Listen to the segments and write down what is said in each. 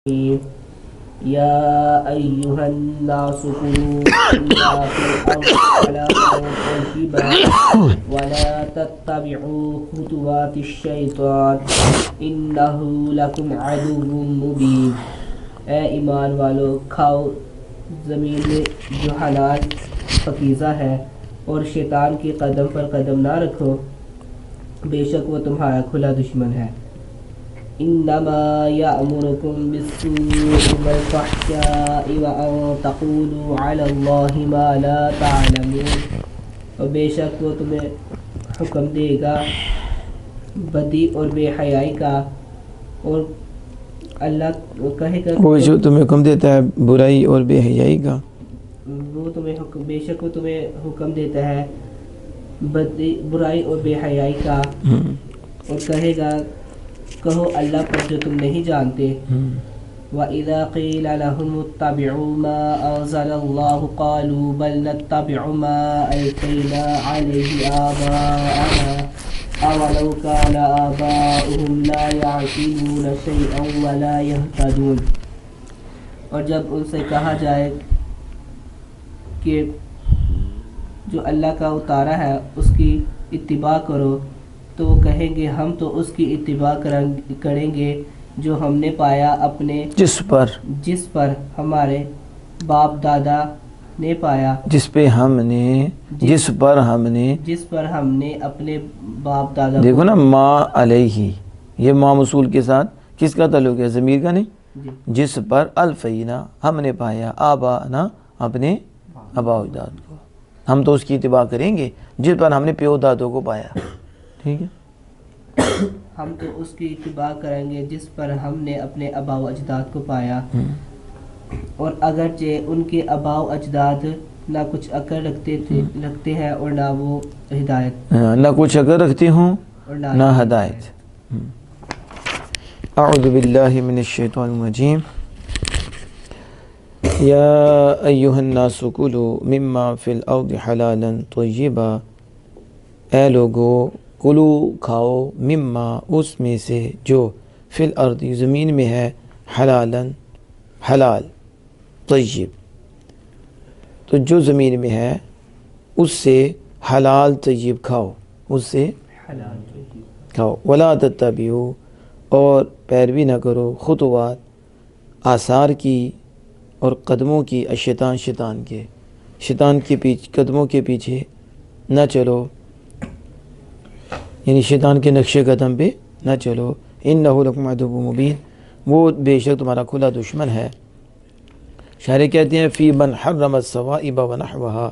يا أيها الناس كلوا مما في الأرض حلالا طيبا ولا تتبعوا خطوات الشيطان إنه لكم عدو مبين۔ اے ایمان والو، کھاؤ زمین میں جو حلال پکیزہ ہے، اور شیطان کی قدم پر قدم نہ رکھو، بے شک وہ تمہارا کھلا دشمن ہے۔ انما یأمرکم بالسوء والفحشاء وان تقولوا علی اللہ ما لا تعلمون، اور بے شک وہ تمہیں حکم دے گا بدی اور بے حیائی کا، اور اللہ کہے گا وہ جو تمہیں حکم دیتا ہے برائی اور بے حیائی کا، وہ تمہیں بے شک وہ تمہیں حکم دیتا ہے برائی اور بے حیائی کا، اور کہے گا کہو اللہ پر جو تم نہیں جانتے۔ وَإِذَا قِيلَ لَهُمُ اتَّبِعُوا مَا أَنزَلَ اللَّهُ قَالُوا بَلْ نَتَّبِعُ مَا أَلْفَيْنَا عَلَيْهِ آبَاءَنَا أَوَلَوْ كَانَ آبَاؤُهُمْ لَا يَعْقِلُونَ شَيْئًا وَلَا يَهْتَدُونَ، اور جب ان سے کہا جائے کہ جو اللہ کا اتارا ہے اس کی اتباع کرو، تو وہ کہیں گے ہم تو اس کی اتباع کریں گے جو ہم نے پایا اپنے جس پر ہمارے باپ دادا نے پایا، جس پر ہم نے اپنے باپ دادا دیکھو نا، ما علیہ، یہ ما موصول کے ساتھ کس کا تعلق ہے؟ ضمیر کا نہیں، جس پر الفینا ہم نے پایا آبانا اپنے آبا اجداد کو، ہم تو اس کی اتباع کریں گے جس پر ہم نے پیو دادوں کو پایا۔ ٹھیک ہے، ہم تو اس کی اتباع کریں گے جس پر ہم نے اپنے آبا و اجداد کو پایا، اور اگرچہ ان کے آبا و اجداد نہ کچھ عقل رکھتے ہیں اور نہ وہ ہدایت، نہ کچھ عقل رکھتے ہوں نہ ہدایت۔ اعوذ باللہ من الشیطان الرجیم۔ یا ایہا الناس کلوا مما فی الارض حلالا طیبا، اے لوگو کلو کھاؤ، مما اس میں سے جو فی الارض زمین میں ہے، حلالا حلال، طیب تو جو زمین میں ہے اس سے حلال طیب کھاؤ، اس سے کھاؤ، ولا تتبعوا، اور پیروی نہ کرو، خطوات آثار کی اور قدموں کی، شیطان کے قدموں کے پیچھے نہ چلو، یعنی شیطان کے نقش قدم پہ نہ چلو، انہ لکم عدو مبین، وہ بے شک تمہارا کھلا دشمن ہے۔ شاعر کہتے ہیں فی من حرم الصوائب ونحوها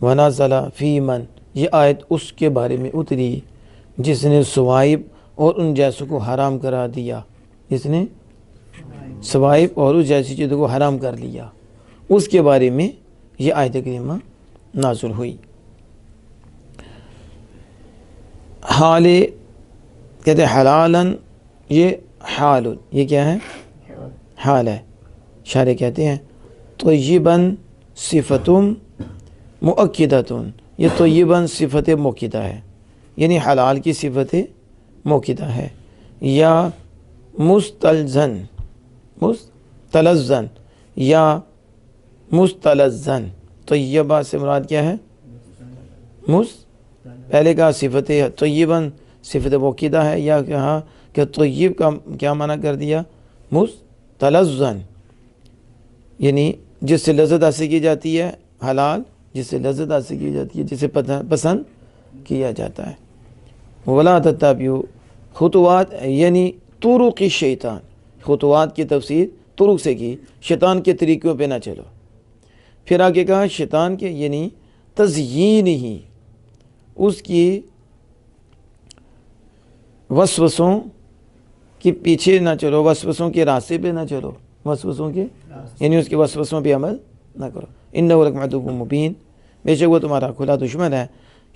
ونزل فی من، یہ آیت اس کے بارے میں اتری جس نے صوائب اور ان جیسوں کو حرام کرا دیا، جس نے صوائب اور اس جیسی چیزوں کو حرام کر لیا، اس کے بارے میں یہ آیت کریمہ نازل ہوئی۔ حال کہتے ہیں حلالاً، یہ حال، یہ کیا ہے؟ حال ہے۔ شاعر کہتے ہیں طیباً صفتم مؤکدتن، یہ طیباً صفت موقدہ ہے، یعنی حلال کی صفت موقدہ ہے، یا مستلزن یا مستلزن، طیبہ سے مراد کیا ہے؟ پہلے کا صفت طیباً صفت موقدہ ہے، یا کہا کہ طیب کا کیا معنی کر دیا؟ مستلزن، یعنی جس سے لذت حاصل کی جاتی ہے، حلال جس سے لذت حاصل کی جاتی ہے، جسے پسند کیا جاتا ہے۔ ولا تتبعوا خطوات، یعنی طرق الشیطان، خطوات کی تفسیر طرق سے کی، شیطان کے طریقوں پہ نہ چلو۔ پھر آگے کہا شیطان کے، یعنی تزیین ہی، اس کی وسوسوں کے پیچھے نہ چلو، وسوسوں کے راستے پہ نہ چلو، یعنی اس کے وسوسوں پہ عمل نہ کرو۔ انہ لکم عدو مبین، بے شک وہ تمہارا کھلا دشمن ہے۔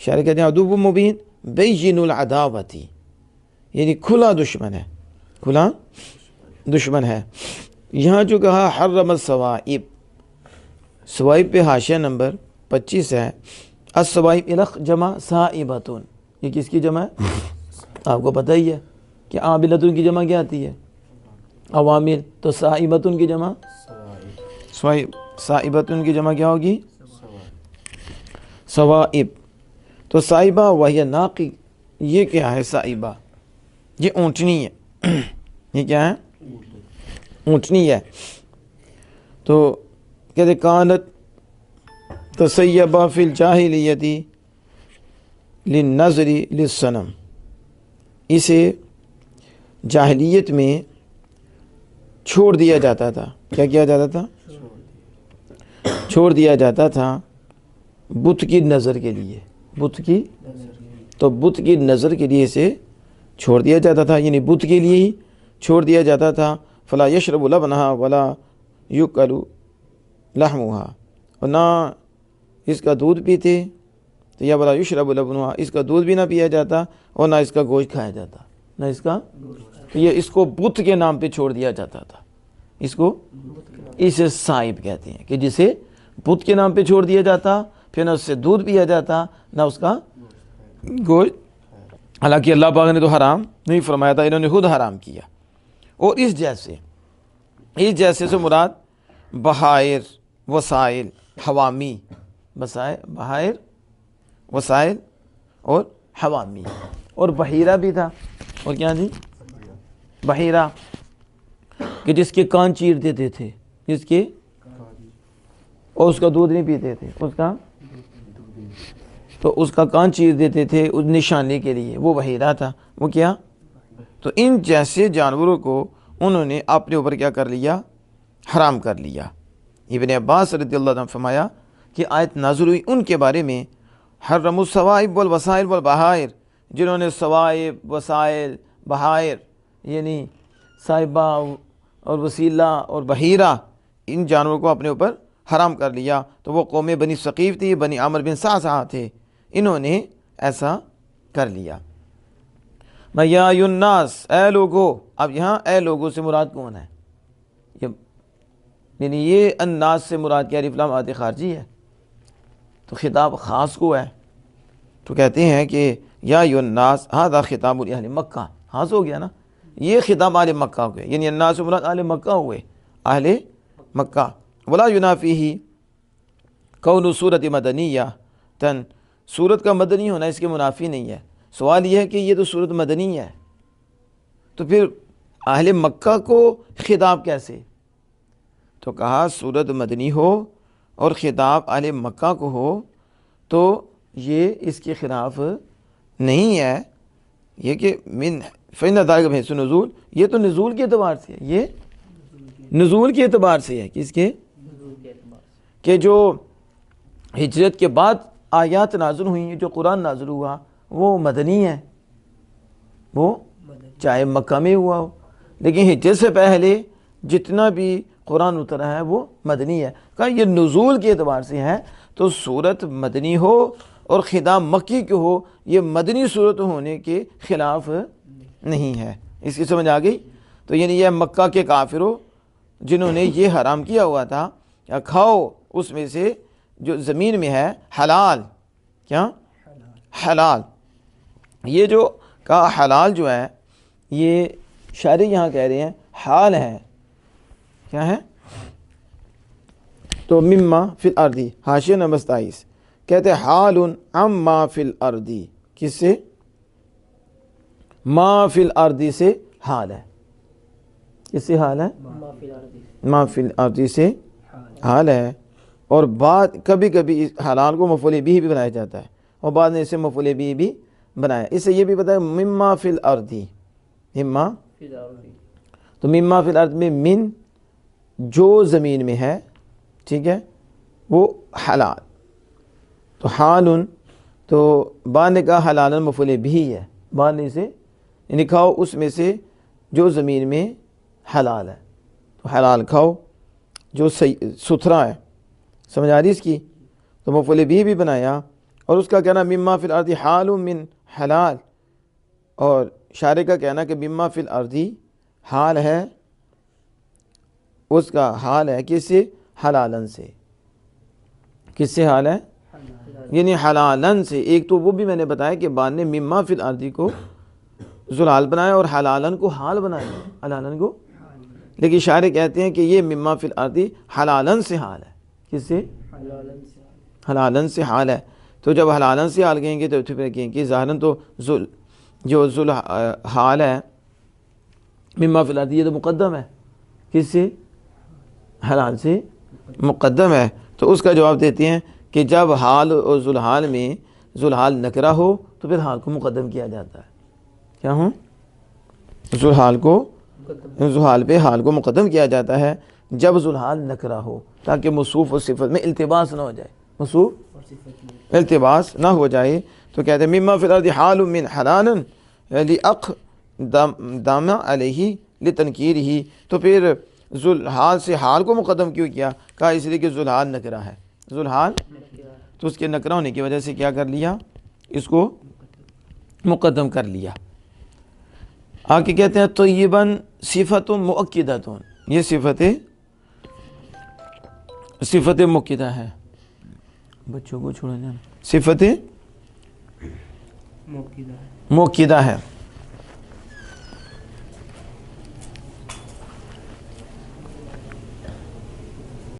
شاعر کہتے ہیں عدو مبین بین العداوتی، یعنی کھلا دشمن ہے۔ یہاں جو کہا حرم الصوائب، صوائب پہ حاشیہ نمبر 25 ہے، الصوائب الخ جمع صائبتون، یہ کس کی جمع ہے؟ آپ کو پتہ ہی ہے کہ عابلتون کی جمع کیا آتی ہے؟ عوامل، تو صائبتن کی جمع صائبتن کی جمع کیا ہوگی؟ صوائب۔ تو صائبہ وہی ناقی، یہ کیا ہے صائبہ؟ یہ اونٹنی ہے۔ یہ کیا ہے؟ اونٹنی ہے۔ تو کہتے کانت تسیبہ فی الجاہلیت للنظر للصنم، اسے جاہلیت میں چھوڑ دیا جاتا تھا۔ کیا کیا جاتا تھا؟ چھوڑ دیا جاتا تھا بت کی نظر کے لیے، بت کی، تو بت کی نظر کے لیے اسے چھوڑ دیا جاتا تھا، یعنی بت کے لیے ہی چھوڑ دیا جاتا تھا۔ فلا یشرب لبنہا ولا یؤکل لحمہا، اور نہ اس کا دودھ پیتے، تو یا ولا یشرب لبنہا، اس کا دودھ بھی نہ پیا جاتا اور نہ اس کا گوشت کھایا جاتا، نہ اس کا، تو یہ اس کو بت کے نام پہ چھوڑ دیا جاتا تھا۔ اس کو اسے صائب کہتے ہیں، کہ جسے بت کے نام پہ چھوڑ دیا جاتا، پھر نہ اس سے دودھ پیا جاتا نہ اس کا گوشت، حالانکہ اللہ پاک نے تو حرام نہیں فرمایا تھا، انہوں نے خود حرام کیا۔ اور اس جیسے سے مراد بحائر، وسائل، حوامی، بحائر، وسائل اور حوامی، اور بحیرہ بھی تھا، اور کیا جی؟ بحیرہ، کہ جس کے کان چیر دیتے تھے، جس کے، اور اس کا دودھ نہیں پیتے تھے، اس کا کان چیر دیتے تھے اس نشانی کے لیے، وہ بحیرہ تھا۔ وہ کیا؟ تو ان جیسے جانوروں کو انہوں نے اپنے اوپر کیا کر لیا؟ حرام کر لیا۔ ابن عباس رضی اللہ عنہ فرمایا کہ آیت نازل ہوئی ان کے بارے میں، حرموا الصوائب والوسائل والبحائر، جنہوں نے صوائب، وسائل، بحائر، یعنی صائبہ اور وسیلہ اور بحیرہ، ان جانوروں کو اپنے اوپر حرام کر لیا۔ تو وہ قوم بنی ثقیف تھی، بنی عامر بن صعصعہ تھے، انہوں نے ایسا کر لیا۔ یا ایھا الناس، اے لوگو، اب یہاں اے لوگو سے مراد کون ہے؟ یعنی یہ الناس سے مراد کیا؟ الف لام آیت خارجی ہے، تو خطاب خاص کو ہے، تو کہتے ہیں کہ یا ایھا الناس ھذا خطاب اہل مکہ، خاص ہو گیا نا، یہ خطاب اہل مکہ ہوئے، یعنی الناس سے مراد اہل مکہ ہوئے، اہل مکہ۔ ولا ینافیہ کون سورۃ مدنیہ تن، سورت کا مدنی ہونا اس کے منافی نہیں ہے۔ سوال یہ ہے کہ یہ تو سورت مدنی ہے، تو پھر اہل مکہ کو خطاب کیسے؟ تو کہا سورت مدنی ہو اور خطاب اہل مکہ کو ہو تو یہ اس کے خلاف نہیں ہے، یہ کہ من فإن ذلک بحیث نزول، یہ تو نزول کے اعتبار سے ہے، یہ نزول کے اعتبار سے ہے، کس کے؟ کہ جو ہجرت کے بعد آیات نازل ہوئی، جو قرآن نازل ہوا وہ مدنی ہے، وہ چاہے مکہ میں ہوا ہو، لیکن ہجرت سے پہلے جتنا بھی قرآن اترا ہے وہ مدنی ہے۔ کہا یہ نزول کے اعتبار سے ہے، تو صورت مدنی ہو اور خطاب مکی کے ہو، یہ مدنی صورت ہونے کے خلاف نہیں ہے۔ اس کی سمجھ آ گئی؟ تو یعنی یہ مکہ کے کافروں جنہوں نے یہ حرام کیا ہوا تھا، یا کھاؤ اس میں سے جو زمین میں ہے حلال، کیا؟ حلال۔ یہ جو کہا حلال جو ہے، یہ شاعر یہاں کہہ رہے ہیں حال ہے، کیا ہے؟ تو مما فی الارض، حاشیہ نمبر 27 کہتے ہیں حال عما فی الارض، کس سے؟ ما فی الارض سے حال ہے، کس سے حال ہے؟ ما فی الارض سے حال ہے۔ اور بعد کبھی کبھی اس حلال کو مفعول بھی بنایا جاتا ہے، اور بعد میں اسے مفعول بھی بنایا، اس سے یہ بھی پتہ ہے مما فی الارض، مما، تو مما فی الارض میں من جو زمین میں ہے، ٹھیک ہے، وہ حلال، تو حال، تو بعد نے کہا حلالا مفعول بھی ہے، بعد نے اسے یعنی کھاؤ اس میں سے جو زمین میں حلال ہے، تو حلال کھاؤ جو ستھرا ہے، سمجھ آ رہی اس کی؟ تو مفعول بھی بنایا، اور اس کا کہنا مما فی الارض حال من حلال، اور شاعر کا کہنا کہ مما فی الارض حال ہے، اس کا حال ہے کس سے؟ حلالن سے، کس سے حال ہے؟ یعنی حلالن سے۔ ایک تو وہ بھی میں نے بتایا کہ بعد نے مما فی الارض کو ذلال بنایا اور حلالن کو حال بنایا، حلالن کو لیکن شاعر کہتے ہیں کہ یہ مما فی الارض حلالن سے حال ہے. کس سے؟ حلالن سے حال ہے. تو جب حلالن سے حال کہیں گے تو پھر کہیں گے ظاہراً تو جو ذل حال ہے مما فی الارض یہ تو مقدم ہے. کس سے؟ حلال سے مقدم ہے. تو اس کا جواب دیتے ہیں کہ جب حال اور ذوالحال میں ذوالحال نکرہ ہو تو پھر حال کو مقدم کیا جاتا ہے. کیا ہوں؟ ذوالحال کو ذوالحال پہ حال کو مقدم کیا جاتا ہے جب ذوالحال نکرہ ہو، تاکہ موصوف و صفت میں التباس نہ ہو جائے. موصوف التباس نہ ہو جائے. تو کہتے ہیں مما فی الارض حال من حلال دام علیہ لتنکیرہ. تو پھر ذوالحال سے حال کو مقدم کیوں کیا؟ کہا اس لیے کہ ذوالحال نکرہ ہے. ذوالحال تو اس کے نکرہ ہونے کی وجہ سے کیا کر لیا؟ اس کو مقدم کر لیا. آگے کہتے ہیں طیباً صفت مؤکدۃ. یہ صفت مؤکدہ ہے. بچوں کو چھوڑا جانا. صفت مؤکدہ ہے.